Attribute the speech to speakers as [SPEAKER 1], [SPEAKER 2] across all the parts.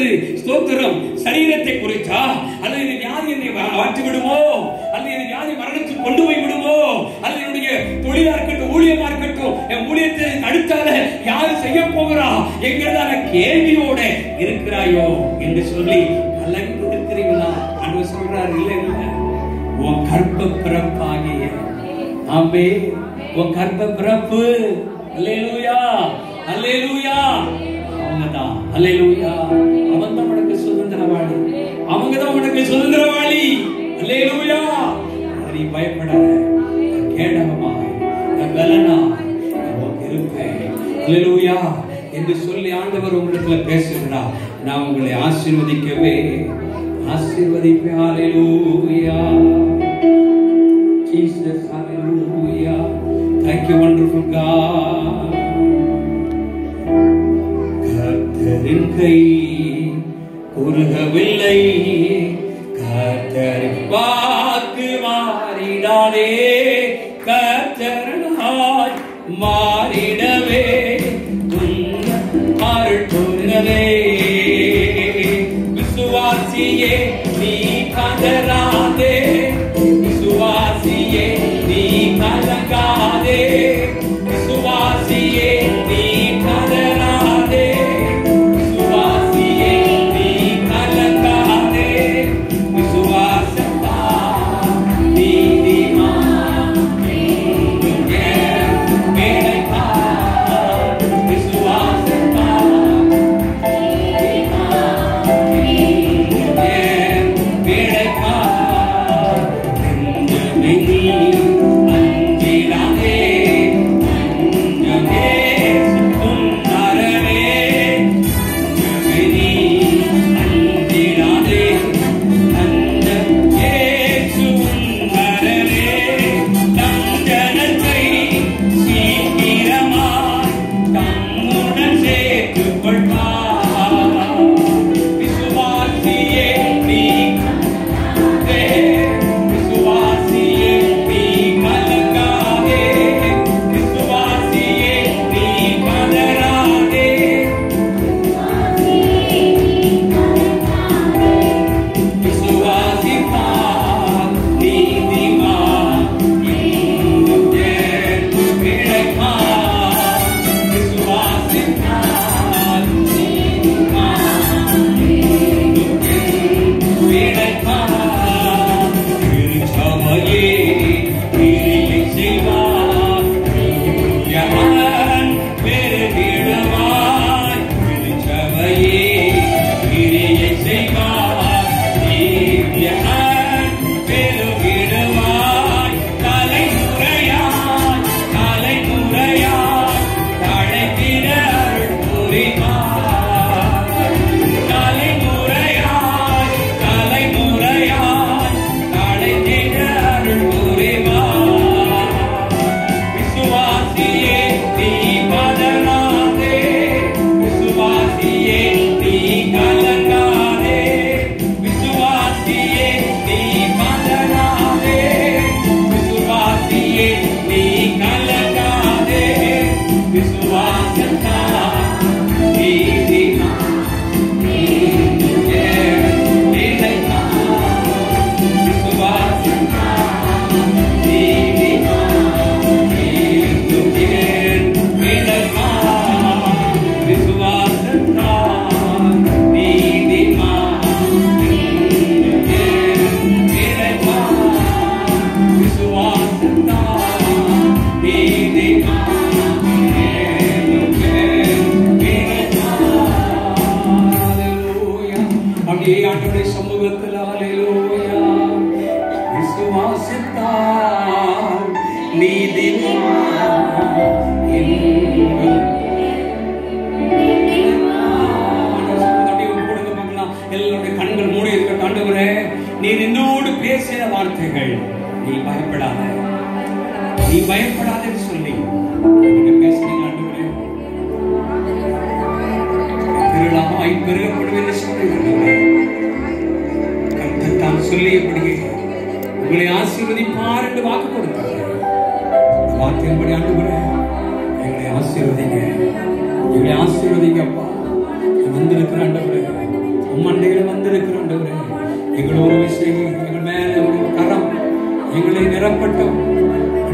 [SPEAKER 1] அல்லது ஸ்தோத்திரம் சரீரத்தை குறித்தா, அல்லது இந்த வியாதி என்னை மாற்றி விடுமோ, அல்லது இந்த வியாதி மரணத்துக்கு கொண்டு போய் விடுமோ, அல்லது என்னுடைய தொழிலா இருக்கட்டும், ஊழியமா இருக்கட்டும், என் ஊழியத்தை அடுத்தால யாரு செய்ய போகிறா என்கிறதான கேள்வியோட இருக்கிறாயோ என்று சொல்லி கலங்கி இருக்கிறீங்களா? ஆண்டவர் சொல்றார், இல்ல இல்ல, உன் கர்ப்ப பிறப்பாகிய ஆமே, உன் கர்ப்ப பிறப்பு, அல்லேலூயா அல்லேலூயா, அவங்கதான் அல்லேலூயா, அவன் தான் உனக்கு சுதந்திரவாளி, அவங்கதான் உனக்கு சுதந்திரவாளி, அல்லேலூயா. நீ பயப்படாத, கேடகமாய் பலனா இருப்பேன், அல்லேலூயா என்று சொல்லி ஆண்டவர் உங்களுக்கு பேசுகிறார். நான் உங்களை ஆசீர்வதிக்கவே ஆசீர்வதிப்பேன். அல்லேலூயா Jesus, hallelujah. Thank you, wonderful God. கர்த்தரின் கை குறுகவில்லை, கர்த்தரின் வாக்கு மாறிடாதே, கர்த்தராய் மாறிடவே அருள் புரிந்ததே. விசுவாசியே நீ கதறாதே, விசுவாசியே நீ கலங்காதே, விசுவாசியே நீ கதறாதே, விசுவாசியே நீ கலங்காதே, விசுவாசத்தா நீதிமான் வேலைக்கா, விசுவாசத்தா வேலைக்கா உங்களை ஆசீர்வதிப்பார் என்று வாக்கு கொடுத்தார். வாக்கின்படி ஆண்டவரே எங்களை ஆசீர்வதிங்க, எங்களை ஆசீர்வதிங்க அப்பா. வந்திருக்கிற ஆண்டவரே நிரப்பட்டும்.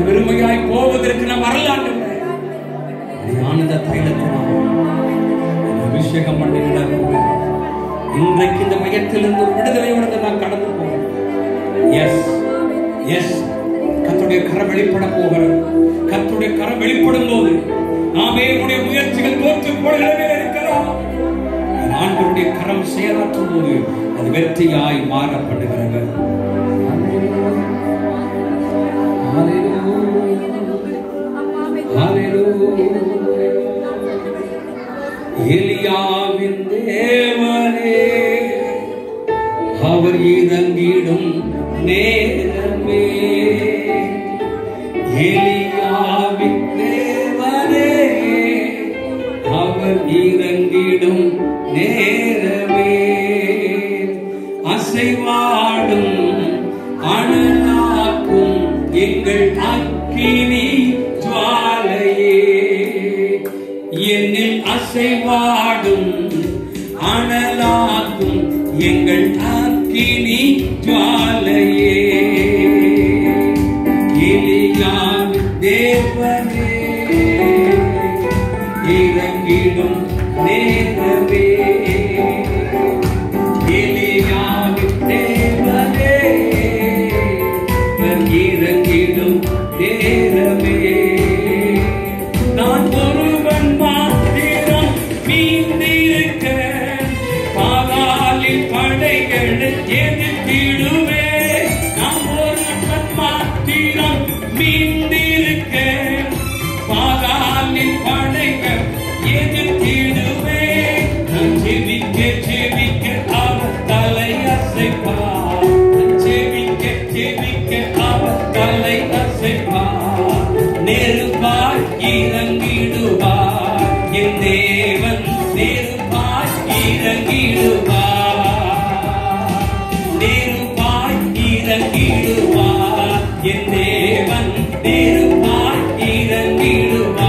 [SPEAKER 1] வெறுமையாய் போவதற்கு நாம் வரலாண்டு ஆனந்த தைலத்தை அபிஷேகம் பண்ணினார். இன்றைக்கு இந்த மையத்திலிருந்து ஒரு விடுதலையோடு நான் கடந்து போகிறேன். எஸ் எஸ் கர்த்தருடைய கரம் வெளிப்பட போகிறது. கர்த்தருடைய கரம் வெளிப்படும் போது நாமே உடைய முயற்சிகள் தோற்று போடுகிறவே இருக்கலாம். ஆண்டவருடைய கரம் செயலாற்றும் போது அது வெற்றியாய் மாறப்படுகிறது. எலியாவின் தேவனே அவர் இறங்கிடும் நேரமே, எலியாவின் தேவனே அவர் இறங்கிடும் நேரமே, அசைவாடும் அனலாக்கும் எங்கள் அக்கினி ஜுவாலையே, என்னில் அசைவாடும் அனலாக்கும் எங்கள் அக்கினி ஜுவாலையே, எலியாவின் தேவனே இறங்கிடும் நேரமே, எலியாவின் தேவனே இறங்கிடும் நேரமே, நான் ஒருவன் மாத்திரம் மீந்திருக்க பாதாளின் படைகளை எதிர்த்திடுவே, நான் ஒருவன் மாத்திரம் மீந்திருக்க பாதாளின் படைகள் எதிர்த்திடுவே, நான் ஜெபிக்க ஜெபிக்க அவர் தலை அசைப்பார், ஜெபிக்க ஜெபிக்க அவர் தலை அசைப்பார், நெருப்பாய் இறங்கிடுவார் என் தேவன், நெருப்பாய் இறங்கிடுவார், நெருப்பாய் இறங்கிடுவார் என் தேவன், நெருப்பாய் இறங்கிடுவார்.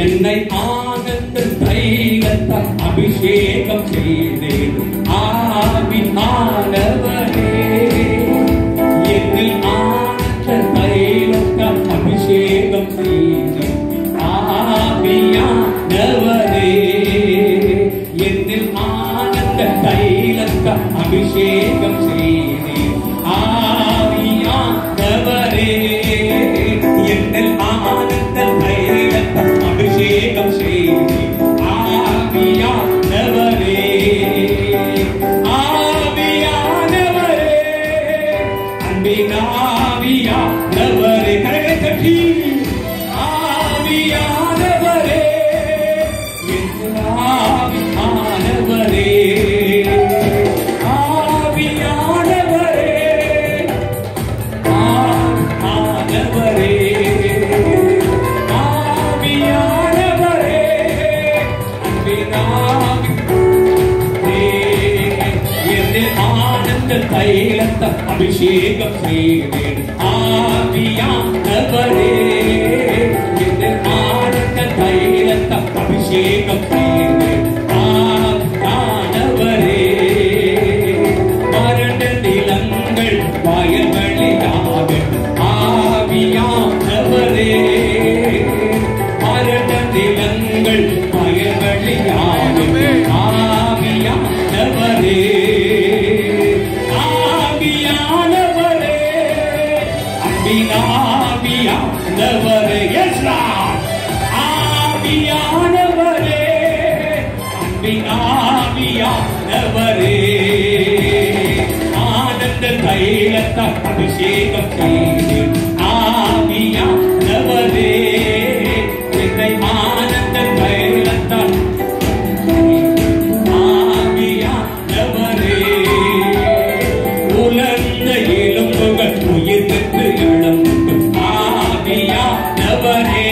[SPEAKER 1] என்னை ஆனந்த தைலத்தால் அபிஷேகம் செய்தேன் ஆவியானவரே என்னில் ஆனந்த தைலத்தால் அபிஷேகம் செய்தேன் ஆவியானவரே என்னில் ஆனந்த தைலத்தால் அபிஷேகம் செய்தேன் ஆவியானவரே என்னில் ஆனந்த தைலத்தால் அபிஷேகம் செய்தேன் ஆவியானவரே ஆவியானவரே அன்பின் ஆவியானவரே கரங்களை தட்டி ஆவியானவரே ஆவியானவரே ஆவியானவரே ஆவியானவரே ஆவியானவரே அன்பின் ஆனந்த தைலத்தால் அபிஷேகம் செய்தேன் ஆவியானவரே ஆனந்த தைலத்தால் அபிஷேகம் செய்தேன் ஆவியானவரே மரண நிலங்கள் வயல்வெளியாக ஆவியானவரே மரண நிலங்கள் வயல்வெளியாக ஆவியானவரே ஆவியானவரே அன்பினாவியானவரே எஸ் லார்ட் ஆவியானவரே அன்பினாவியானவரே ஆனந்த தைலத்தால் அபிஷேகம் செய்தேன் ஆவியானவரே என்னை ஆனந்த தைலத்தால் ஆவியானவரே உலர்ந்த எலும்புகள் உயிர் பெற்று எழும்பும் ஆவியானவரே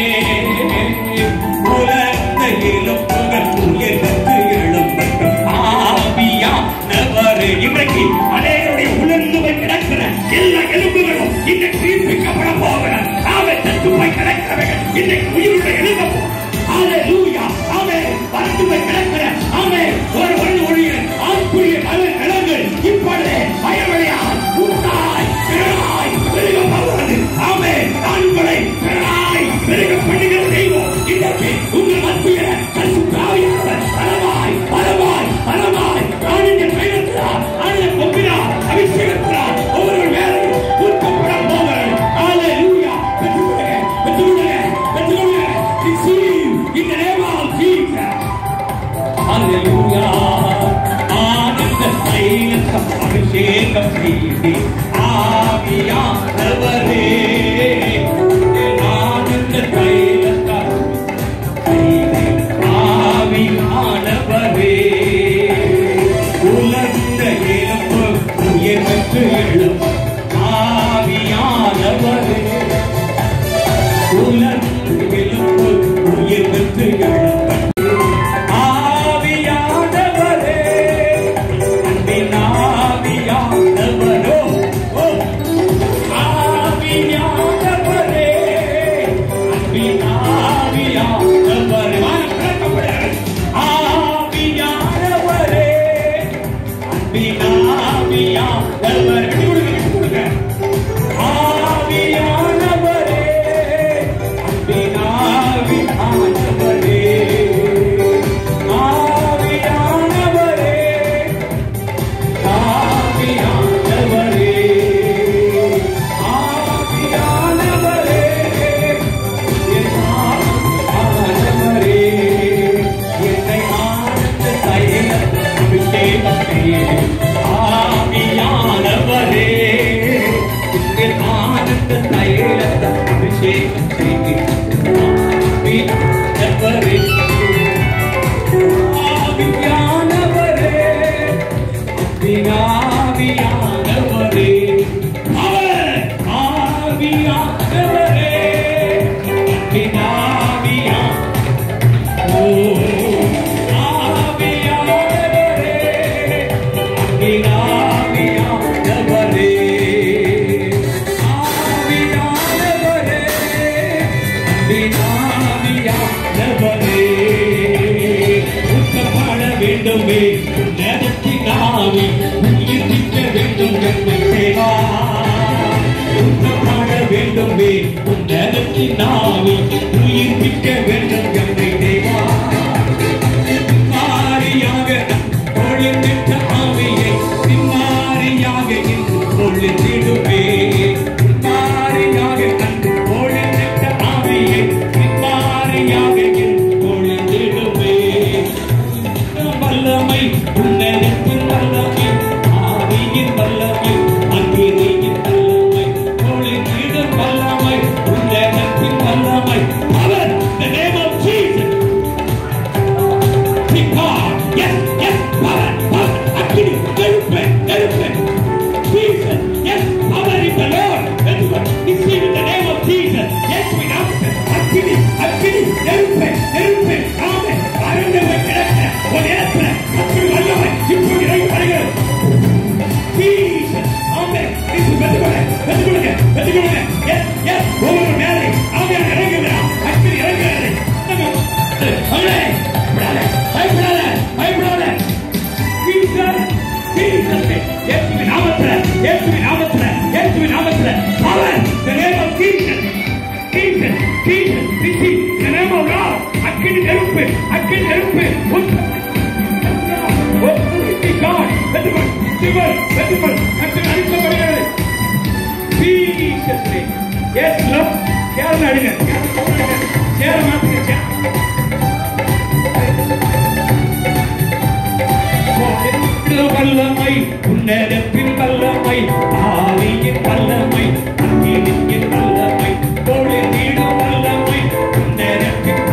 [SPEAKER 1] உலர்ந்த எலும்புகள் உயிர் பெற்று எழும்பும் ஆவியானவரே இன்றைக்கு அநேகருடைய உலர்ந்து போய் கிடக்கிற எல்லா எலும்புகளும் இன்னைக்கு உயிர்ப்பிக்கப்பட போகிற ஆவை தத்து போய் கிடக்கிறவர்கள் இன்னைக்கு உயிருடைய எழுத போகிறார் ஹல்லேலூயா ஆமென் பறந்து போய் கிடக்கிற ஆமென் ஒரு ஒளிய ஆண்குரிய மலர் நிலங்கள் இப்பொழுது பயவழியால் உண்டாய் பிறனாய் பெருக போகிறது ஆமென் ஆண்களை பிறனாய் பெருக பண்ணுகிற தெய்வம் இன்றைக்கு உங்கள் மத்தியில பரிசுத்தாவியானவர் பலமாய் பலமாய் பலமாய் ஆனந்த தைலத்தால் ஆனந்த கொம்பினால் அபிஷேகத்தால் ஒவ்வொரு வேலையும் ஊற்றப்பட போகிறது ஹல்லேலூயா பெற்றுக்கொள்ளுங்க பெற்றுக்கொள்ளுங்க பெற்றுக்கொள்ளுங்க receive in the name of Jesus hallelujah ஆனந்த தைலத்தால் அபிஷேகம் செய்தேன் ஆவியானவரே ஆனந்த தைலத்தால் செய்தேன் ஆவியானவரே உலர்ந்த எலும்பு உயிர் பெற்று எழும் ஆவியானவரே உலர்ந்த எலும்பு உயிர் பெற்று எழும் ஆவியானவரே அன்பின் ஆவியானவரோ ஆவியானவரே அன்பின் ஆவியானவரே ஆவியானவரே அன்பின் ஆவியானவரே கொடுங்க ஆவியானவரே அன்பின் ஆவியானவரே ஆவியானவரே ஆவியானவரே ஆவியானவரே ஆவியானவரே என்னை ஆனந்த தைலத்தால் அபிஷேகம் செய்தேன் ஆவியானவரே என் ஆனந்த தைலத்தால் அபிஷேகம் செய்தேன் ஆவியானவரே ஆவியானவரே ஆவியானவரே ஆவியானவரே ஆவியா ஓ ஆவியானவரே ஆவியானவரே ஆவியானவரே ஆவியானவரே வேண்டுமே உன்னதத்தின் ஆவி உயிர்ப்பிக்க வேண்டும் என்னை தேவா உன்னதமாக வேண்டுமே உன்னதத்தின் ஆவி உயிர்ப்பிக்க வேண்டும் என்னை தேவா மாறியாக பொழிந்திட்ட ஆவியை பின்மாறியாக இன்று பொழிந்திடுவே மாறியாக அன்று பொழிந்திட்ட ஆவியை பின்மாறியாக இன்று பொழிந்திடுவே வல்லமை உன்னதத்தின் வல்லமை ஆவியின் வல்லமை அக்கினியின் வல்லமை பொழிந்திடும் வல்லமை உன்னதத்தின் வல்லமை அவர் the name of Jesus yes yes power அக்கினி நெருப்பு Jesus yes power in the Lord receive in the name of Jesus yes we now அக்கினி நெருப்பு ஆமென் அரங்கவை கிடக்க ஒரு ஏற்ற அப்படி வல்லமை இப்படி இறங்கப்படுகிறது Jesus ஆமென் இது வெட்டுடுங்க yes yes ஒவ்வொரு மேலே ஆமென் இறங்குகிறார் அக்கினி இறங்குகிறது ஆமென் பயப்படாத Jesus இயேசுவின் நாமத்திலே power the name of Jesus receive the name of God அக்கினி நெருப்பு God வெட்டுகள் அக்கினி அடிக்கப்படுகிறது Jesus name yes love Kerala அடிங்க கேரள மாத்துங்க வல்லமை உன்னதத்தின் வல்லமை ஆவியின் வல்லமை அக்கினியின் வல்லமை பொழிந்திடும் வல்லமை உன்னதத்தின்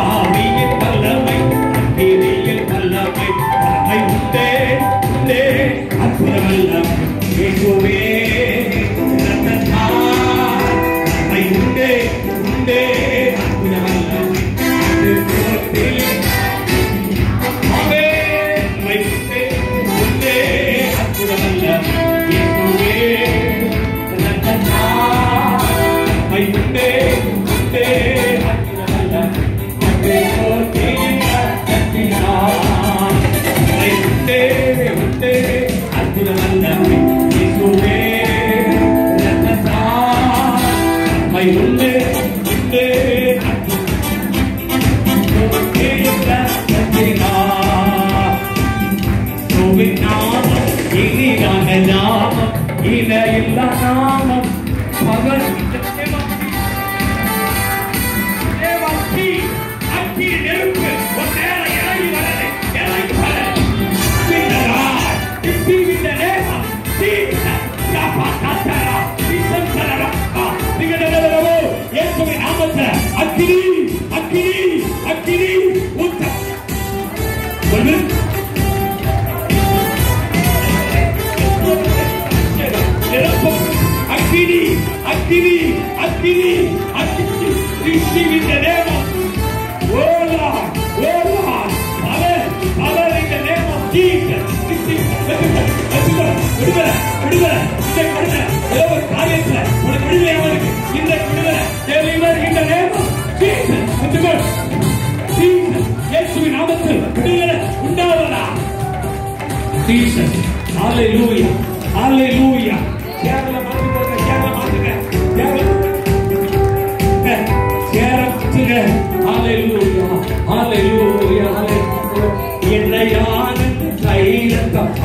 [SPEAKER 1] ஆவியின் வல்லமை அக்கினியின் வல்லமை வல்லமை உண்டே அற்புத வல்லமை இயேசுவே வல்லமை உண்டே அற்புத வல்லமை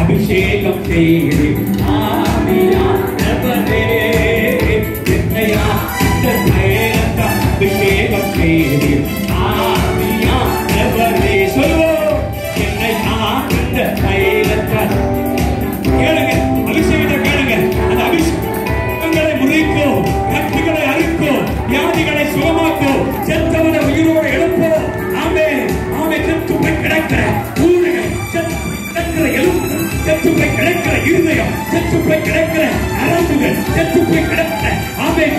[SPEAKER 1] அபிஷேகம் செய்து ஆவியானவரே அபிஷேகம் செய்து ஆவியானவரே சொல்லுவோம் என்னை ஆனந்த தைலத்தை கேளுங்க அபிஷேகத்தை கேளுங்க அந்த அபிஷேகங்களை முறிக்கும் கட்டுகளை அறுக்கும் வியாதிகளை சுகமாக்கும் செத்தவனை உயிரோடு எழுப்போம் ஆமென் செத்து போய் கிடக்கிற ஊர்கள் செத்து போய் கிடக்கிற இருதயம் செத்து போய் கிடக்கிற நரம்புகள் செத்து போய் கிடக்கிற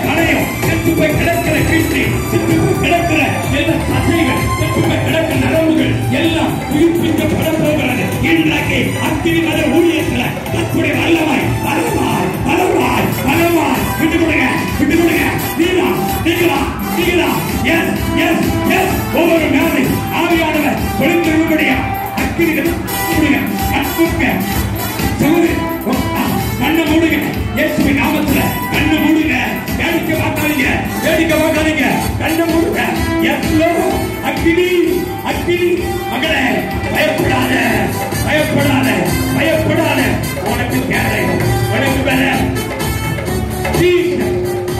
[SPEAKER 1] கணையம் செத்து போய் கிடக்கிற கிட்னி செத்து போய் கிடக்கிற எல்லா தசைகள் செத்து போய் கிடக்கிற நரம்புகள் எல்லாம் உயிர்ப்பிக்கப்பட போகிறது இன்றைக்கு அக்கினி மத ஊழியத்தில் தன்னுடைய வல்லமை விட்டு கொடுங்க நீங்களா ஒவ்வொரு மேலே ஆவியானவர் கொழுந்திருப்படியா அக்கினிகள் மூடுங்க, சொல்லுங்க, கண்ணை மூடுங்க, இயேசுவின் நாமத்துல கண்ணை மூடுங்க. வேடிக்கை பார்க்காதீங்க, கண்ணை மூடுங்க. அக்கினி அக்கினி மகளே, பயப்படாத, உனக்கு தேவை, உனக்கு வேற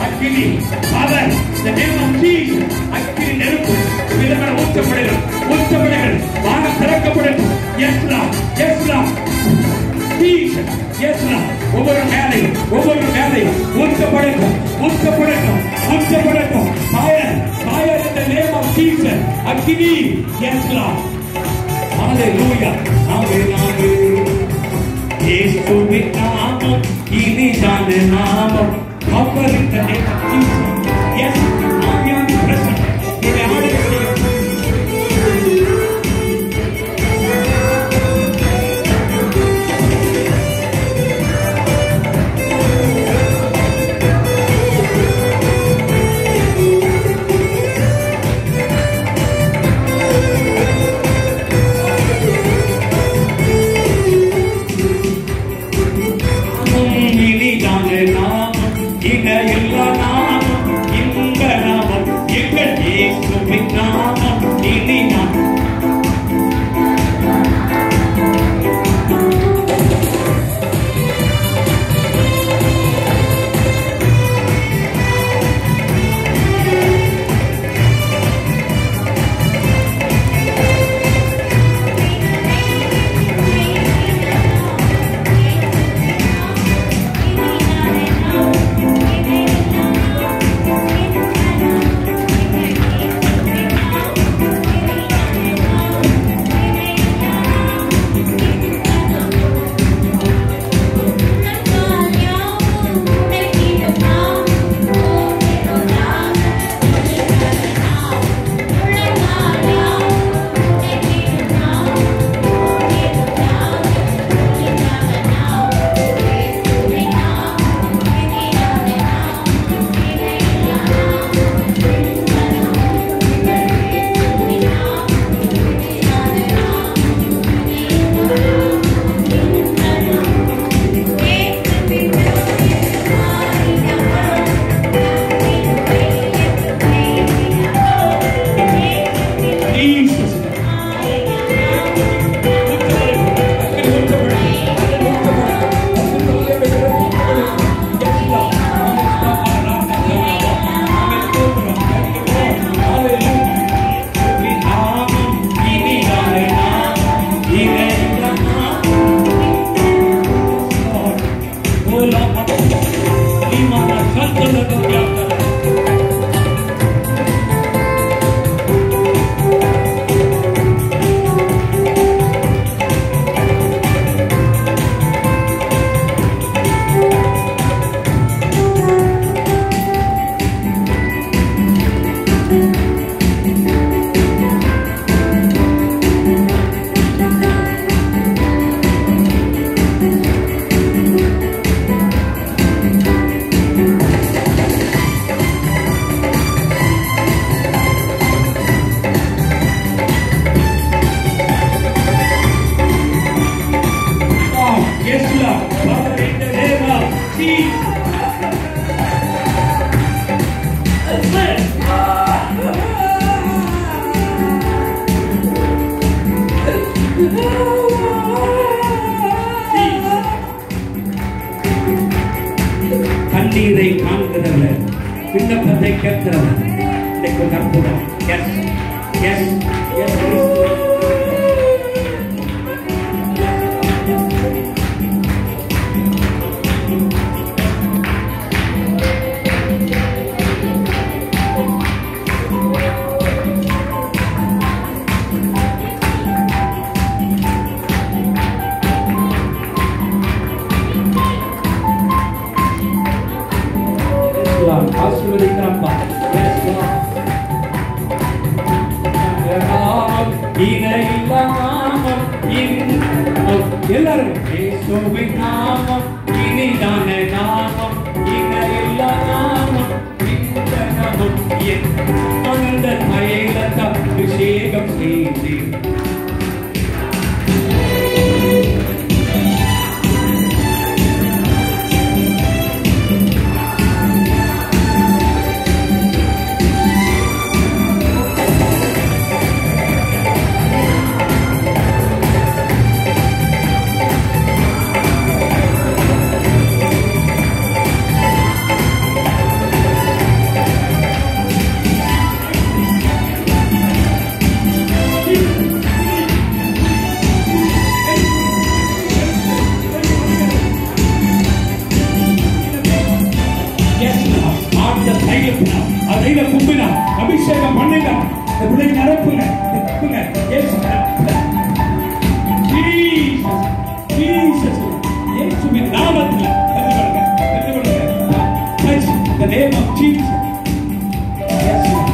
[SPEAKER 1] அக்கினி அவர் அக்கினி நெருப்பு ஊற்றப்படுகள் வானம் திறக்கப்படும். ஒவ்வொரு மேலையும் ஊற்றப்படட்டும். Fire in the name of Jesus. அக்கினி. Yes Lord. Hallelujah. இயேசுவின் நாமம் இனிதான நாமம். Power in the name of Jesus. Yes, I am present. கண்ணீரை காண்கிறவர், விண்ணப்பத்தை கேட்கிறவர், இன்னைக்கு அற்புதம். எஸ் எஸ் எஸ் ஆசீர்வதிக்கிறப்பா. எல்லாரும் இயேசுவின் நாமம் இனிதான நாமம், இணையில்லா நாமம், இந்த நாமம் என் அந்த தைலத்தை அபிஷேகம் செய்து நம்புங்க, அபிஷேகம் பண்ணுங்க, இந்த பிள்ளை நிரப்புங்க, நிரப்புங்க. இயேசுவின் நாமத்தில் பெற்றுக்கொள்ளுங்க. Touch the name of Jesus. Yes, Lord.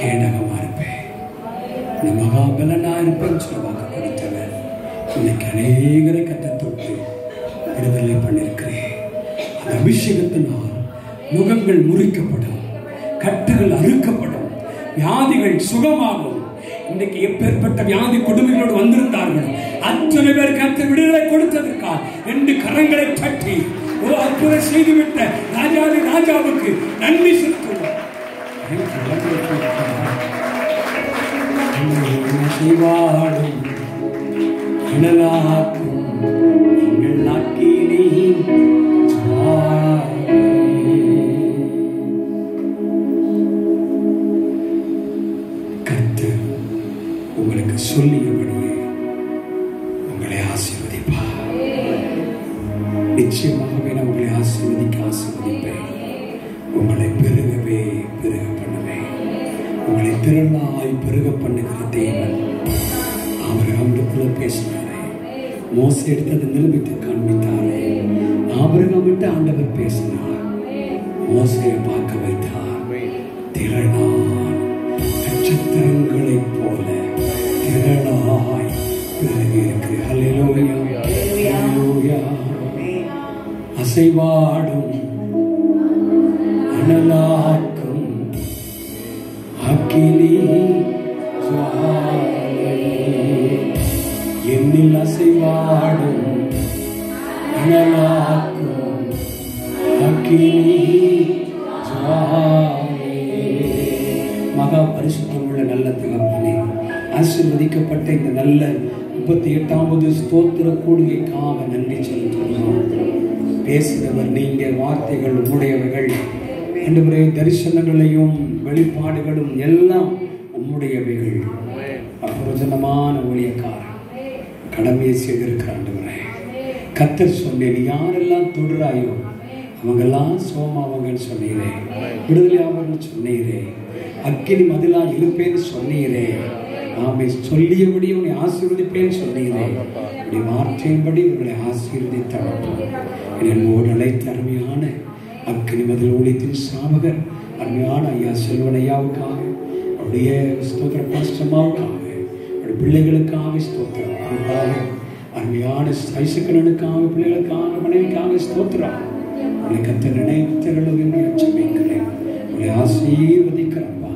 [SPEAKER 1] கேடகமா இருப்பேன், மகாபலனா இருப்பேன்னு சொல்ல வாக்கு கொடுத்தவர். இன்னைக்கு அநேகரை கத்தை தொட்டு விடுதலை பண்ணிருக்கிறேன். அந்த அபிஷேகத்தினால் முகங்கள் முறிக்கப்படும், கட்டுகள் அறுக்கப்படும், வியாதிகள் சுகமாகும். இன்றைக்கு எப்பேற்பட்ட வியாதி கொடுமைகளோடு வந்திருந்தார்கள் அத்தனை பேர் கர்த்தர் விடுதலை கொடுத்ததற்காக 2 கரங்களை தட்டி அற்புதம் செய்துவிட்ட ராஜாதி ராஜாவுக்கு நன்றி செலுத்துவோம். கர்த்தர் உங்களுக்கு சொல்லியபடியே உங்களை ஆசீர்வதிப்பார். நிச்சயமாகவே நான் உங்களை ஆசீர்வதிப்பேன். உங்களை பெருகவே பெருக பண்ணுவேன். உங்களை திரளாய் பெருக பண்ணுகிற தேவன். ஆபிரகாமிடத்துல பேசினாரே, மோசே எடுத்தது நிரூபித்து காண்பித்தாரே, ஆபிரகாமிட்ட ஆண்டவர் பேசினார், மோசையை பார்க்க வைத்தார். திரளாய் நட்சத்திரங்களைப் போல திரளாய் பெருகி இருக்கிற ஹல்லேலூயா ஹல்லேலூயா. அசைவாடும் அனலாக்கும் அக்கினி ஜுவாலை, என்னில் அசைவாடும் அனலாக்கும் அக்கினி ஜுவாலை. மகா பரிசுத்தமுள்ள நல்ல தகப்பனே, ஆசீர்வதிக்கப்பட்ட இந்த நல்ல 38வது ஸ்தோத்திர கூடுகைக்காக நன்றி செலுத்துகிறோம். பேசுகிறவர் நீங்க, வார்த்தைகள் உம்முடையவைகள். ஆண்டவரே, தரிசனங்களையும் வெளிப்பாடுகளும் எல்லாம் உம்முடையவைகள். அபிரோஜனமான ஊழியக்காரன் கடமையை செய்திருக்கிற ஆண்டவரே, கர்த்தர் சொன்னேன், யாரெல்லாம் தொடுறாயோ அவங்கெல்லாம் சோமாவங்கன்னு சொன்னீரே, விடுதலை ஆவாங்கன்னு சொன்னீரே, அக்கினி மதிலா இழுப்பேன்னு சொன்னீரே, ஆமை சொல்லியபடி உன்னை ஆசீர்வதிப்பேன்னு சொன்னீரே. உடைய வார்த்தையின்படி உங்களை ஆசீர்வதித்தவர்கள் என்னோடு அழைத்த அருமையான அக்கினி மதில் ஊழியத்தின் சாமகர் அருமையான ஐயா செல்வன் ஐயாவுக்காக, அவருடைய ஸ்தோத்திர பாஸ்டமாவுக்காக, அவருடைய பிள்ளைகளுக்காக ஸ்தோத்திரம், அவருக்காக அருமையான ஐசக்கணனுக்காக, பிள்ளைகளுக்காக, மனைவிக்காக ஸ்தோத்திரம். உங்களை கத்த நினைத்தருளும் அச்சமைக்கிறேன். உங்களை ஆசீர்வதிக்கிறப்பா.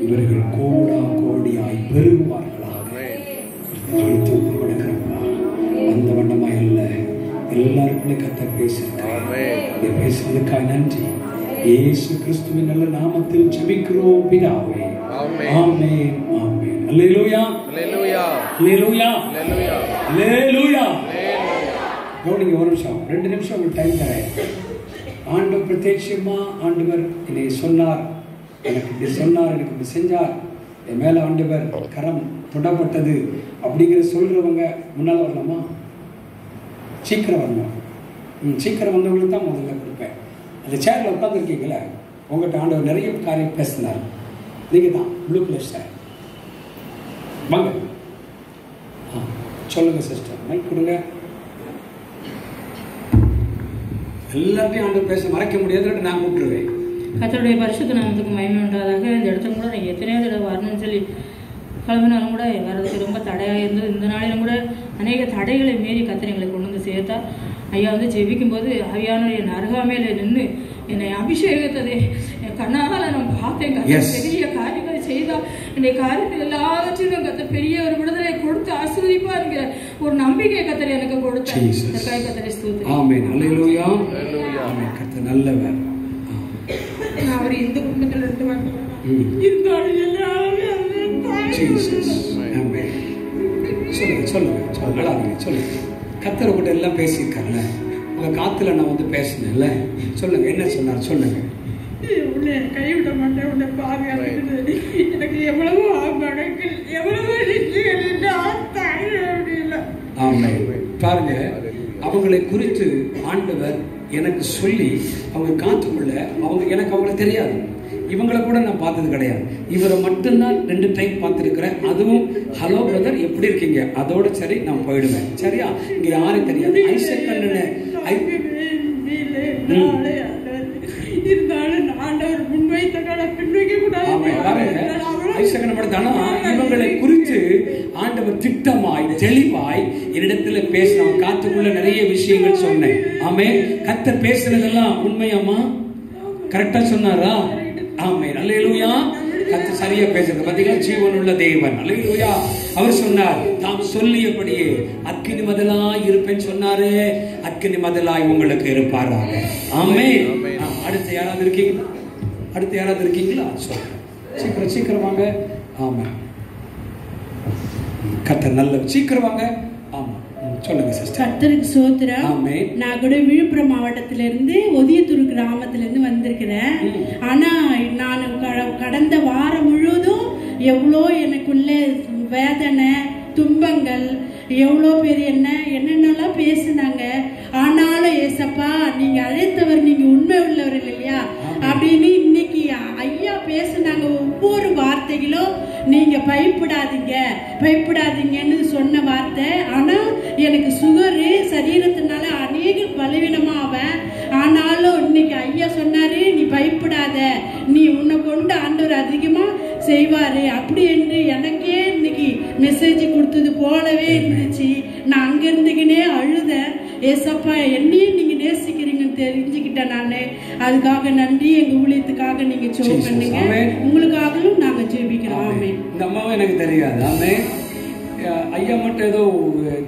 [SPEAKER 1] இவர்கள் கோடா கோடியாய் பெருகுவார்களாக கொடுக்கிறப்பா. அந்த வண்ணமாய் அல்ல, எல்லாருக்குள்ளே கத்த பேசுகிறேன். பேசுவதற்காக நன்றி. இயேசு கிறிஸ்துவின் நல்ல நாமத்தில் ஜெபிக்கிறோம் பிதாவே. ஆமென் ஆமென். அல்லேலூயா அல்லேலூயா அல்லேலூயா அல்லேலூயா. கவனிங்க, ஒரு நிமிஷம், 2 நிமிஷம் உங்களுக்கு டைம் தரேன். ஆண்டவர் பிரத்யட்சமா ஆண்டவர் என்னை சொன்னார், எனக்கு இப்படி சொன்னார், எனக்கு இப்படி செஞ்சார், என் மேலே ஆண்டவர் கரம் தொடப்பட்டது அப்படிங்கிற சொல்கிறவங்க முன்னால் வரலாமா? சீக்கிரம் வரணும். சீக்கிரம் வந்தவங்களுக்கு தான் முதல்ல கொடுப்பேன். அந்த சேரில் உட்காந்துருக்கீங்களே, உங்கள்கிட்ட ஆண்டவர் நிறைய காரியம் பேசினார். நீங்கள் தான் ப்ளூ கலர் சார், வாங்க சொல்லுங்கள் சிஸ்டர், மைக் கொடுங்க. எல்லாத்தையும் ஆண்டவர் பேச மறைக்க முடியாதுன்னு நான் கூப்பிட்டுருவேன்.
[SPEAKER 2] கர்த்தருடைய பரிசுத்த நாமத்துக்கு மகிமை உண்டாதாக. இந்த இடத்துல கூட நான் எத்தனையோ தடவை வரணும்னு சொல்லி கிளம்பினாலும் கூட வர்றதுக்கு ரொம்ப தடையாக இருந்தது. இந்த நாளிலும் கூட அநேக தடைகளை மீறி கர்த்தர் எங்களை கொண்டு வந்து சேர்த்தா. ஐயா வந்து ஜெபிக்கும் போது ஆவியானவர் என் அருகாமையில் நின்று என்னை அபிஷேகத்ததை என் கண்ணால் நான் பார்த்தேன். கர்த்தர் பெரிய காரியங்களை செய்தால் என்னுடைய காரியத்தில் எல்லாவற்றிலும் கர்த்தர் பெரிய ஒரு விடுதலை கொடுத்து ஆசீர்வதிப்பா இருக்கிற ஒரு நம்பிக்கை கர்த்தர் எனக்கு கொடுத்தார். இதற்காக கர்த்தரை ஸ்தோத்திரம்.
[SPEAKER 1] ஆமென் அல்லேலூயா ஆமென். கர்த்தர் நல்லவர்.
[SPEAKER 2] நான் அவர் இந்த குடும்பத்தில் இருந்து வந்தேன். இருந்தாலும் எல்லாமே
[SPEAKER 1] சொல்லுங்க சொல்லுங்க சொல்லுங்க சொல்லுங்க. கர்த்தர் கூட எல்லாம் பேசியிருக்காருல்ல, உங்க காத்துல நான் வந்து பேசினேன்ல, சொல்லுங்க என்ன சொன்னார் சொல்லுங்க.
[SPEAKER 2] உன்னை கைவிட மாட்டேன், உன்னை பாதுகாக்கிறது எனக்கு எவ்வளவோ மடங்கள், எவ்வளவோ
[SPEAKER 1] பாருங்க, அவங்களை குறித்து ஆண்டவர் எனக்கு சொல்லி அவங்க காத்துக்குள்ள எனக்கு அவங்கள தெரியாது. இவங்களை கூட நான் பார்த்தது கிடையாது. இவரை மட்டும்தான் 2 டைம் பார்த்துருக்கிறேன். அதுவும் ஹலோ பிரதர் எப்படி இருக்கீங்க அதோட சரி நான் போயிடுவேன். சரியா? இங்க யாரும் தெரியாது. ஐசக்கண்ணனை ஆனா இவங்களை குறித்து ஆண்டவர் திட்டமாய் தெளிவாய் என்னிடத்துல பேசினான். காத்துக்குள்ள நிறைய விஷயங்கள் சொன்னேன். ஆமே, கர்த்தர் பேசுனதெல்லாம் உண்மையாமா? கரெக்டா சொன்னாரா? ஆமே, அல்லேலூயா. கர்த்தர் சரியா பேசுறது பாத்தீங்களா? ஜீவனுள்ள தேவன், அல்லேலூயா. அவர் சொன்னார், தாம் சொல்லியபடியே அக்கினி மதலாய் இருப்பேன்னு சொன்னாரு. அக்கினி மதலாய் உங்களுக்கு இருப்பாராக. ஆமே. அடுத்து யாராவது இருக்கீங்களா? அடுத்து யாராவது இருக்கீங்களா? சீக்கிரம் சீக்கிரம் வாங்க. ஆமா, கர்த்தர் நல்ல சீக்கிரம் வாங்க. ஆமா, சொல்லுங்க சிஸ்டர்.
[SPEAKER 3] கர்த்தருக்கு ஸ்தோத்திரம். ஆமென். நான் கூட விழுப்புரம் மாவட்டத்தில இருந்து ஒதியத்தூர் கிராமத்துல இருந்து வந்திருக்கிறேன். ஆனா நான் கடந்த வாரம் முழுவதும் எவ்வளோ எனக்குள்ள வேதனை, துன்பங்கள், எவ்வளோ பேர் என்னென்னலாம் பேசினாங்க. ஆனாலும் ஏசப்பா, நீங்க அழைத்தவர், நீங்க உண்மை உள்ளவர் இல்லையா அப்படின்னு இன்னைக்கு ஐயா பேசினாங்க. ஒவ்வொரு வார்த்தைகளும் நீங்க பயப்படாதீங்க பயப்படாதீங்கன்னு சொன்ன வார்த்தை. ஆனா எனக்கு சுகரு சரீரத்தினால அநேக பலவீனமா ஆவேன். ஆனாலும் இன்னைக்கு ஐயா சொன்னாரு, நீ பயப்படாத, நீ உன்னை கொண்டு ஆண்டவர் அதிகமா செய்வாரு அப்படி என்று எனக்கே இன்னைக்கு மெசேஜ் கொடுத்தது போலவே இருந்துச்சு. நான் அங்க இருந்துக்கினே அழுதேன். ஏசப்பா, என்னையும் நீங்க நேசிக்கிறீங்கன்னு தெரிஞ்சுக்கிட்டேன் நானு. அதுக்காக நன்றி. எங்க ஊழியத்துக்காக நீங்க ஜெபம் பண்ணுங்க. உங்களுக்காகவும் நாங்க ஜெபிக்கிறோம்.
[SPEAKER 1] இந்த அம்மாவும் எனக்கு தெரியாது. ஆமே, ஐயா மட்டும் ஏதோ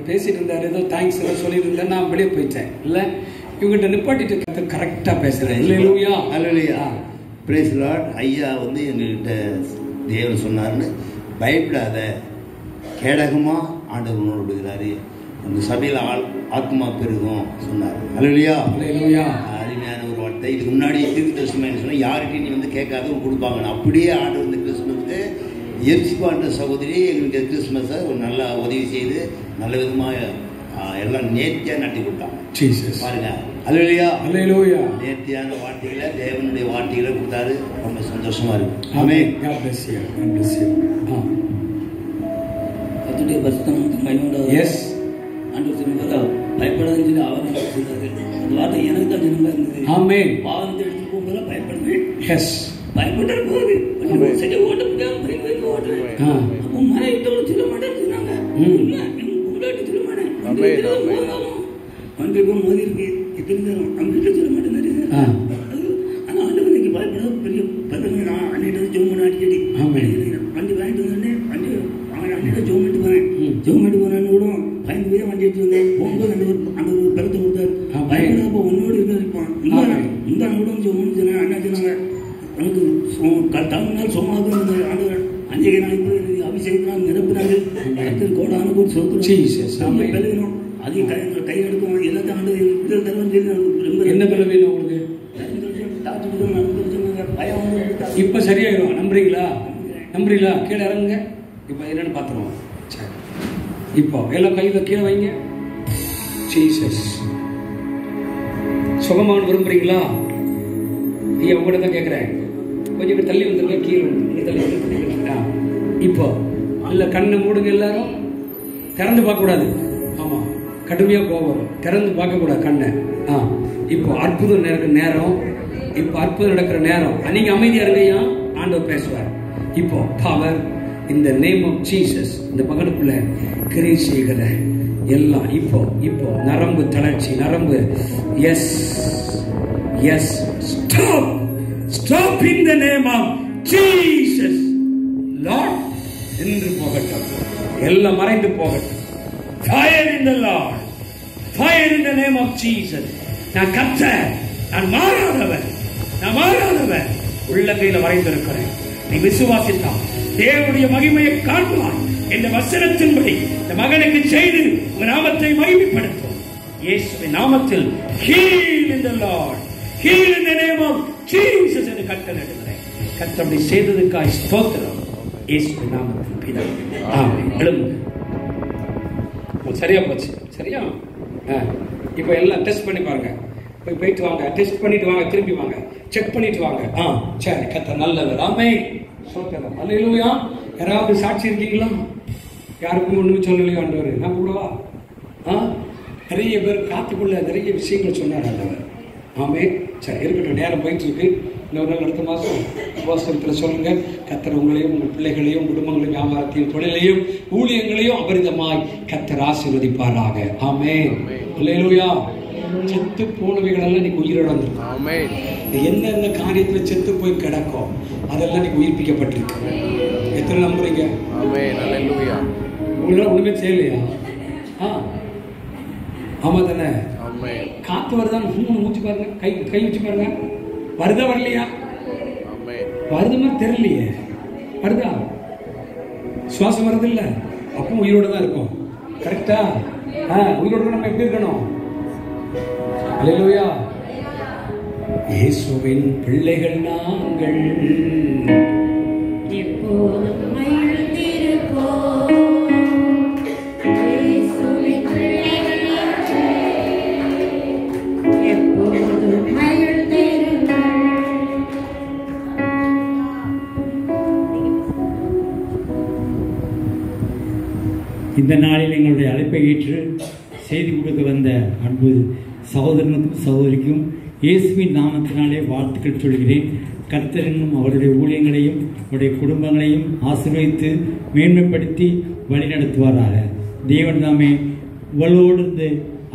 [SPEAKER 1] பேசிட்டு இருந்தாரு, ஏதோ தேங்க்ஸ் ஏதோ சொல்லிட்டு இருந்தேன். நான் வெளியே போயிட்டேன். இல்ல, இவங்கிட்ட நிப்பாட்டிட்டு கரெக்டா பேசுறேன். இல்லையா? அல்லேலூயா.
[SPEAKER 4] Praise lord. ஐயா எங்ககிட்ட தேவன் சொன்னார்னு, பயப்படாத, கேடகமா ஆண்டவர் விடுகிறாரு, அந்த சபையில் ஆத்மா பெருகும் சொன்னார். அல்லேலூயா. அல்லேலூயா. அருமையான ஒரு வார்த்தை. இதுக்கு முன்னாடி தீர்க்கதரிசனம் சொன்னா, யார்கிட்டையும் நீ கேட்காத கொடுப்பாங்க. அப்படியே ஆண்டவர் இந்த கிறிஸ்துமஸ்க்கு எரிசிப்பான்ற சகோதரி எங்களுக்கு கிறிஸ்துமஸை ஒரு நல்லா உதவி செய்து நல்ல விதமாக எல்லாம் நேர்த்தியா நட்டி கொடுத்தாங்க. பாருங்க. அல்லேலூயா. அல்லேலூயா. நேர்த்தியான வார்த்தைகளை, தேவனுடைய வார்த்தைகளை கொடுத்தாரு. ரொம்ப சந்தோஷமா இருக்கு. ஆமென். God bless you. God bless you.
[SPEAKER 5] கர்த்தருடைய பரிசுத்தம் மகிமையோட எஸ் ஆண்டவர் சொன்னாரா, பயப்படாதன்னு சொல்லி அவர் சொன்னாரு. அந்த வார்த்தை எனக்கு தான் ஜனமா இருந்தது. ஆமென். வாகனத்தை எடுத்து போகும்போது பயப்படுவேன். எஸ், பயப்பட்டு போகுது. சரி, ஓட்ட முடியாம பைக் ஓட்டுறேன். அப்போ மழை விட்டவங்க சொல்ல மாட்டேன்னு சொன்னாங்க. உங்களாட்டு சொல்ல மாட்டேன். வண்டி போகும் போது இருக்கு எத்தனை நேரம் நம்ம வீட்டில் சொல்ல மாட்டேன். நிறைய நேரம் ஆனா ஆண்டவர் நீங்க பயப்படாத பெரிய பதவி. நான் அன்னிட்டு ஜோம் பண்ண அடிக்கடி வண்டி வாங்கிட்டு வந்தோடனே வண்டி அன்னிட்ட ஜோம் பண்ணிட்டு போறேன். ஜோம் பண்ணிட்டு போறேன்னு கூட பயந்து போய் வண்டி எடுத்து வந்தேன். போகும்போது அந்த ஒரு பலத்தை கொடுத்தாரு. பயப்படாத உன்னோடு இருப்பான். இந்த கூட ஜோம் பண்ணி சொன்னேன். அண்ணா சொன்னாங்க, எனக்கு தமிழ்நாள் சொன்னாங்க ஆண்டவர் அஞ்சகை நாளைக்கு அபிஷேகத்தினால் நிரப்பினாரு. கர்த்தர் கோடான கூட சொல்றோம். பலவீனம் அதையும் கை எடுக்கும் எல்லாத்தையும் ஆண்டு என்ன பலவீனம் உங்களுக்கு?
[SPEAKER 1] இப்ப சரியாயிரும். நம்புறீங்களா? நம்புறீங்களா? கீழே இறங்குங்க. இப்ப என்னன்னு பாத்துருவோம். இப்போ எல்லாம் கையில கீழே வைங்க. ஜீசஸ் சுகமான விரும்புறீங்களா? ஐயா உங்கள்கிட்ட தான் கேட்கிறேன். கொஞ்சம் தள்ளி வந்துருங்க. கீழே தள்ளி வந்துருக்கீங்களா? இப்போ இல்ல, கண்ணை மூடுங்க. எல்லாரும் திறந்து பார்க்க கூடாது. ஆமா, கடுமையா போவோம். திறந்து பார்க்க கூடாது கண்ணை. இப்போ அற்புதம் நடக்கிற நேரம். இப்போ அற்புதம் நடக்கிற நேரம். நீங்க அமைதியா இருங்கய்யா, ஆண்டவர் பேசுவார். இப்போ பவர் இந்த நேம் ஆஃப் ஜீசஸ் இந்த மகனுக்குள்ள கிரியை செய்கிற எல்லாம் இப்போ இப்போ நரம்பு தளர்ச்சி, நரம்பு yes yes stop stop in the name of Jesus Lord. நின்று போகட்டும், எல்லாம் மறைந்து போகட்டும். Fire in the Lord, fire in the name of Jesus. நான் கர்த்தர், நான் மாறாதவர், நான் மாறாதவர் உள்ளங்கையில வரைந்திருக்கிறேன். நீ விசுவாசித்தால் தேவனுடைய மகிமையை காண்பாய். இந்த வசனத்தின்படி இந்த மகனுக்கு செய்து உங்க நாமத்தை மகிமைப்படுத்தும். இயேசுவின் நாமத்தில் heal in the Lord, heal in the name of Jesus என்று கட்டளையிடுகிறேன். கர்த்தர் செய்ததுக்காய் ஸ்தோத்திரம். இயேசுவின் நாமத்தில் பிதாவே, ஆமென். எழும்புங்க. சரியா போச்சு. சரியா? இப்போ எல்லாம் டெஸ்ட் பண்ணி பாருங்க. போயிட்டு வாங்க, டெஸ்ட் பண்ணிட்டு வாங்க, திரும்பி வாங்க, செக் பண்ணிட்டு வாங்க. சரி, கர்த்தர் நல்லவர். ஆமென். ஸ்தோத்திரம். அல்லேலூயா. யாராவது சாட்சி இருக்கீங்களா? யாருக்கும் ஒண்ணுமே சொல்லலையோ ஆண்டவர்? நான் கூடவா? நிறைய பேர் காத்துக்குள்ள நிறைய விஷயங்கள் சொன்னார் ஆண்டவர். ஆமென். சரி, இருக்கட்டும். நேரம் போயிட்டு இருக்கு. இன்னொரு நாள் அடுத்த மாதம் உபவாசத்தில் சொல்லுங்க. கர்த்தர் உங்களையும் உங்கள் பிள்ளைகளையும் குடும்பங்களையும் வியாபாரத்தையும் தொழிலையும் ஊழியங்களையும் அபரிதமாய் கர்த்தர் ஆசீர்வதிப்பாராக. ஆமென். அல்லேலூயா. செத்து போனவைகளெல்லாம் இன்னைக்கு உயிரோட வந்துருக்கும். என்னென்ன காரியத்தில் செத்து போய் கிடக்கும் அதெல்லாம் இன்னைக்கு உயிர்ப்பிக்கப்பட்டிருக்கு. எத்தனை நம்புறீங்க? உங்களால ஒண்ணுமே செய்யலையா? ஆமா தானே? காத்து வருதான் மூச்சு பாருங்க, கை வச்சு பாருங்க. வருதா வரலையா? வருது மாதிரி தெரியலையே. வருதா? சுவாசம் வருது இல்ல? அப்போ உயிரோட தான் இருக்கும். கரெக்டா? உயிரோட நம்ம எப்படி இருக்கணும்? அல்லேலூயா. இயேசுவின் பிள்ளைகள் நாங்கள்
[SPEAKER 6] எப்போதும்
[SPEAKER 7] இந்த நாளில் எங்களுடைய அழைப்பை ஏற்று செய்தி கொடுக்க வந்த அன்பு சகோதரனுக்கும் சகோதரிக்கும் இயேசுவின் நாமத்தினாலே வாழ்த்துக்கள் சொல்கிறேன். கர்த்தர் என்னும் அவருடைய ஊழியங்களையும் அவருடைய குடும்பங்களையும் ஆசீர்வதித்து மேன்மைப்படுத்தி வழிநடத்துவாராக. தேவன் தாமே உங்களோடு இருந்து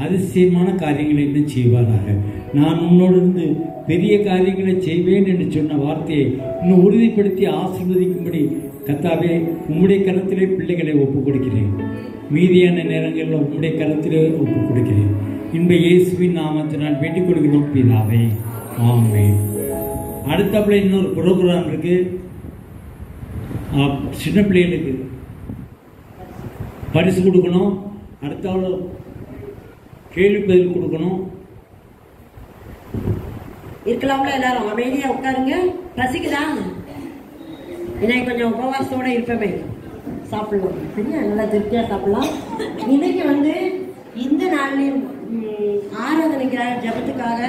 [SPEAKER 7] அதிசயமான காரியங்களை இன்னும் செய்வாராக. நான் உன்னோடு இருந்து பெரிய காரியங்களை செய்வேன் என்று சொன்ன வார்த்தையை இன்னும் உறுதிப்படுத்தி ஆசீர்வதிக்கும்படி கர்த்தாவே உம்முடைய கரத்திலே பிள்ளைகளை ஒப்புக் கொடுக்கிறேன். மீதியான நேரங்களில் உம்முடைய கரத்திலே ஒப்புக் கொடுக்கிறேன். இன்ப இயேசுவின் நாமத்தினால் வேண்டிக் கொடுக்கிறோம் பிதாவே. ஆமென். அடுத்தப்பல இன்னொரு ப்ரோக்ராம் இருக்கு. சின்ன பிள்ளைகளுக்கு பரிசு கொடுக்கணும். அடுத்த கேள்வி பதில் கொடுக்கணும்.
[SPEAKER 6] இருக்கலாம்ல? எல்லாரும் அமைதியா உட்காருங்க. பசிக்குதான்? இன்னைக்கு கொஞ்சம் உபவாசத்தோட இருப்பவே சாப்பிடலாம். சரியா? நல்லா திருப்தியா சாப்பிடலாம். இன்னைக்கு இந்த நாளில் ஆராதனைக்கு ஜபத்துக்காக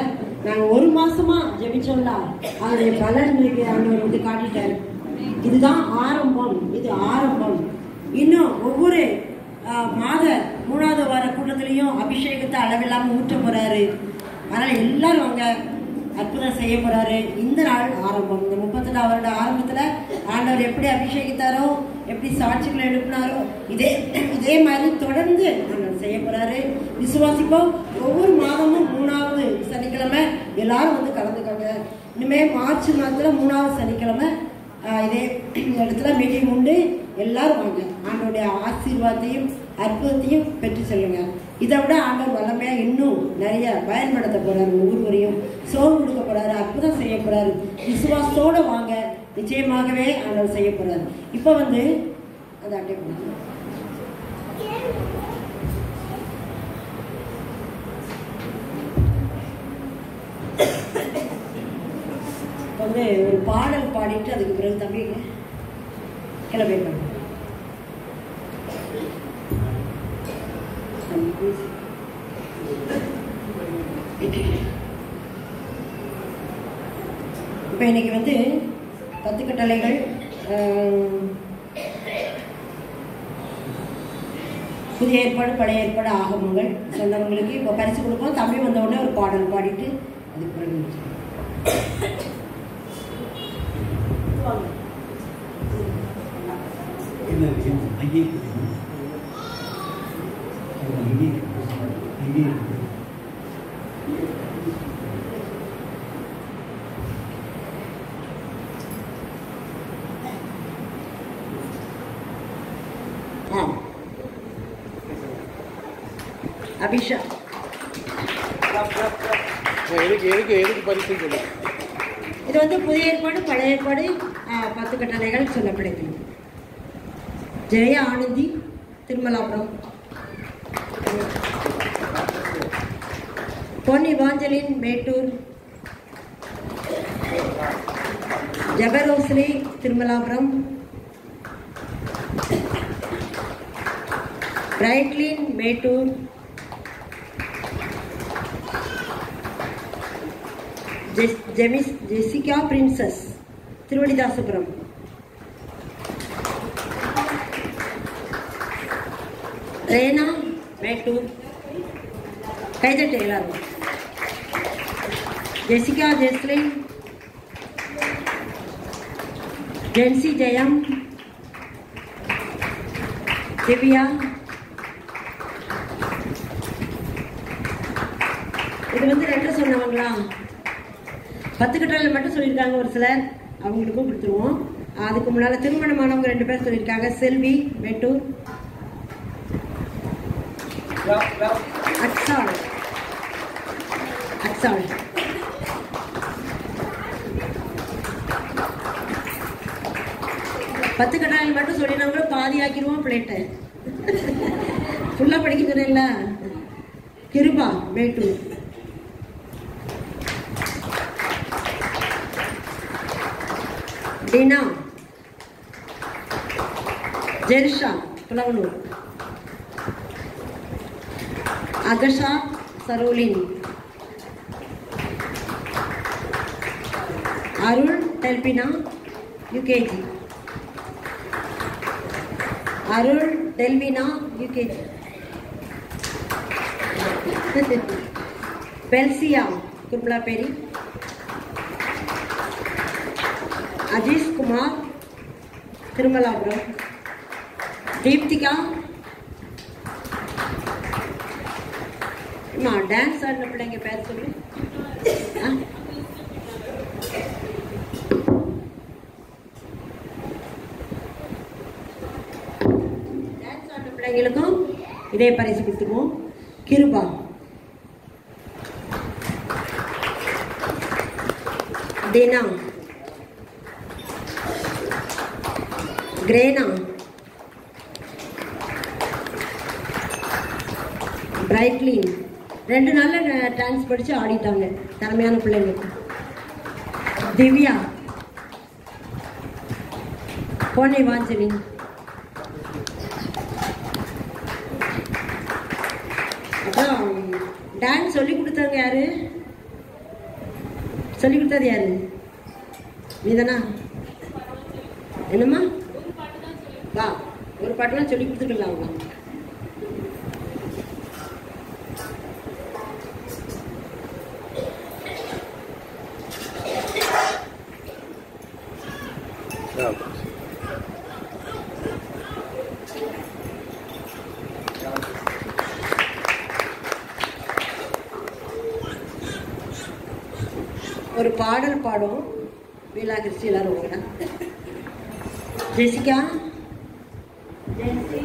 [SPEAKER 6] நாங்கள் 1 மாசமா ஜபிச்சோம்ல, அவருடைய பலன் அவர் காட்டிட்டாரு. இதுதான் ஆரம்பம். இது ஆரம்பம். இன்னும் ஒவ்வொரு மாத 3வது வார கூட்டத்திலையும் அபிஷேகத்தை அளவில்லாம ஊற்ற போறாரு. அதனால எல்லாரும் அங்க அற்புதம் செய்ய போறாரு. இந்த நாள் ஆரம்பம். இந்த 32 வருட ஆரம்பத்துல ஆண்டவர் எப்படி அபிஷேகித்தாரோ, எப்படி சாட்சிகளை எழுப்பினாரோ, இதே மாதிரி தொடர்ந்து ஆண்டவர் செய்ய போறாரு. விசுவாசிப்போம். ஒவ்வொரு மாதமும் 3வது சனிக்கிழமை எல்லாரும் கலந்துக்காங்க. இனிமே மார்ச் மாதத்துல 3வது சனிக்கிழமை இதே இடத்துல மீட்டிங் உண்டு. எல்லாரும் வாங்க. ஆண்டோடைய ஆசீர்வாதத்தையும் அற்புதத்தையும் பெற்று செல்லுங்க. இதை விட ஆண்டவர் வல்லமையா இன்னும் நிறைய பயன்படுத்த போறாரு. ஒவ்வொருவரையும் சோறு கொடுக்க போறாரு, அற்புதம் செய்ய போறாரு. விசுவாசத்தோட வாங்க. நிச்சயமாகவே ஆண்டவர் செய்ய போறாரு. இப்ப அந்த அட்டை ஒரு பாடல் பாடிட்டு அதுக்கு பிறகு தம்பி கிளம்பிடுறாங்க. இப்ப இன்னைக்கு 10 கட்டளைகள், புதிய ஏற்பாடு பழைய ஏற்பாடு ஆகமங்கள் சொன்னவங்களுக்கு இப்ப பரிசு கொடுப்போம். தம்பி வந்த உடனே ஒரு பாடல் பாடிட்டு அதுக்கு பிறகு அபிஷா இது புதிய ஏற்பாடு பழைய ஏற்பாடு 10 கட்டளைகள் சொல்லப்படுகிறது. ஜெய ஆனந்தி, திருமலாபுரம். பொன் இவாஞ்சலின், மேட்டூர். ஜபரோஸ்லி, Thirumalapuram. Brightlin, Mettur. Jessica Princess, Thiruvadithasapuram. Rena, Mettur. கைதட்டு எல்லாரும். ஜெசிகா ஜெஸ்லின், ஜென்சி ஜெயம், திவ்யா. இது வந்து 2 சொன்னவங்களா? 10 கட்டளைகள் மட்டும் சொல்லியிருக்காங்க ஒரு சிலர், அவங்களுக்கும் கொடுத்துருவோம். அதுக்கு முன்னால திருமணமானவங்க 2 பேர் சொல்லியிருக்காங்க. செல்வி மேட்டூர், அக்ஸால். 10 கட்டளைகள் மட்டும் சொல்லினவங்களும் பாதி ஆக்கிடுவோம் பிளேட்டை. ஃபுல்லா படிக்க சொன்னேன்ல. கிருபா மேட்டூர், டீனா, ஜெரிஷா புலவனூர், அகஷா சரோலினி, அருள் டெல்பினா யூகேஜி, அருள் டெல்பினா யூகேஜி, பெல்சியா குருமலாப்பேரி, அஜீஷ் குமார் திருமலாபுரம், தீப்திகா. டான்ஸ் ஆடின பிள்ளைங்க பேர் சொல்லு. டான்ஸ் ஆடின பிள்ளைங்களுக்கும் இதே பரிசு கொடுத்துருவோம். கிருபா, டீனா, கிரேனா, பிரைட்லின். 2 நாள்ல டான்ஸ் படிச்சு ஆடிட்டாங்க, திறமையான பிள்ளைங்க. திவ்யா, பொன்னை வாஞ்சலி, அப்புறம் டான்ஸ் சொல்லி கொடுத்தவங்க யாரு? சொல்லி கொடுத்தது யாரு? நீதானா? என்னம்மா? வா, ஒரு பாட்டுலாம் சொல்லி கொடுத்துருக்கலாம் அவங்க. ஒரு பாடல் பாடும் வீலா கிறிஸ்டி எல்லாரும். ஜெசிகா, ஜென்சி,